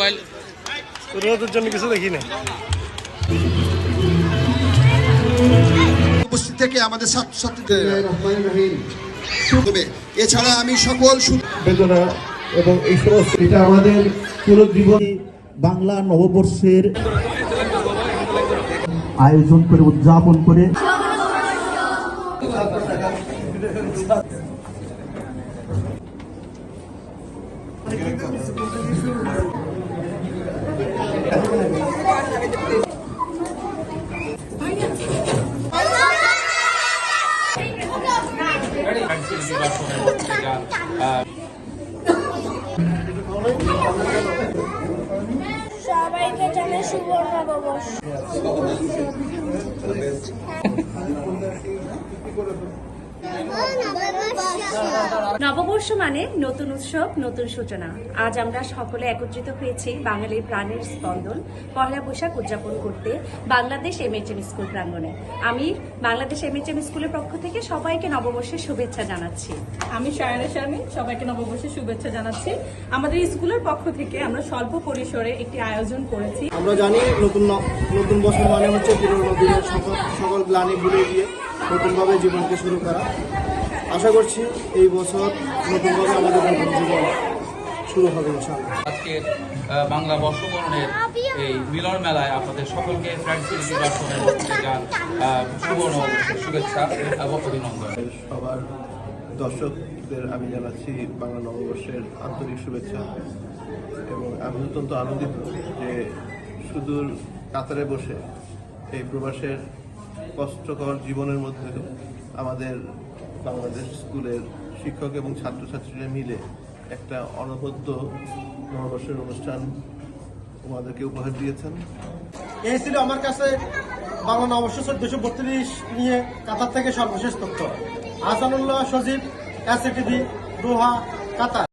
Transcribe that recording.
Mobile রোদের জন্য কিছু দেখি না। উপস্থিত থেকে আমাদের ছাত্রছাত্রীদের এছাড়া আমি সকল বেদনা এবং এই সমস্ত এটা আমাদের পুরো জীবন বাংলা নববর্ষের আয়োজন করে উদযাপন করে সবাইকে জানাই শুভ নববর্ষ। নববর্ষ মানে নতুন উৎসব, নতুন সূচনা। আজ আমরা সকলে একত্রিত হয়েছি বাঙালির প্রাণের স্পন্দন পহেলা বৈশাখ উদযাপন করতে বাংলাদেশ এমএইচএম স্কুল প্রাঙ্গণে। আমি বাংলাদেশ এমএইচএম স্কুলের পক্ষ থেকে সবাইকে নববর্ষের শুভেচ্ছা জানাচ্ছি। আমি শায়রা শারমিন, সবাইকে নববর্ষের শুভেচ্ছা জানাচ্ছি। আমাদের স্কুলের পক্ষ থেকে আমরা স্বল্প পরিসরে একটি আয়োজন করেছি। আমরা জানি নতুন বছর মানে হচ্ছে পুরোনো দিনের সকল গ্লানি ভুলে গিয়ে নতুনভাবে জীবনকে শুরু করা। আশা করছি এই বছর নতুনভাবে আমাদের নতুন জীবন শুরু হবে ইনশাআল্লাহ। আজকের বাংলা বর্ষবরণের এই মিলন মেলায় আপনাদের সকলকে ফ্রেন্ডশিপ নির্বাচনের শুভ নববর্ষের শুভেচ্ছা এবং অভিনন্দন। সবার দর্শকদের আমি জানাচ্ছি বাংলা নববর্ষের আন্তরিক শুভেচ্ছা এবং আমি অত্যন্ত আনন্দিত যে সুদূর কাতারে বসে এই প্রবাসের কষ্টকর জীবনের মধ্যে আমাদের বাংলাদেশ স্কুলের শিক্ষক এবং ছাত্রছাত্রীরা মিলে একটা অনবদ্য নববর্ষের অনুষ্ঠান আমাদেরকে উপহার দিয়েছেন। এই ছিল আমার কাছে বাংলা নববর্ষ 1432 নিয়ে কাতার থেকে সর্বশেষ তথ্য। আহসানুল্লাহ সজীব, এসএটিভি, দোহা, কাতার।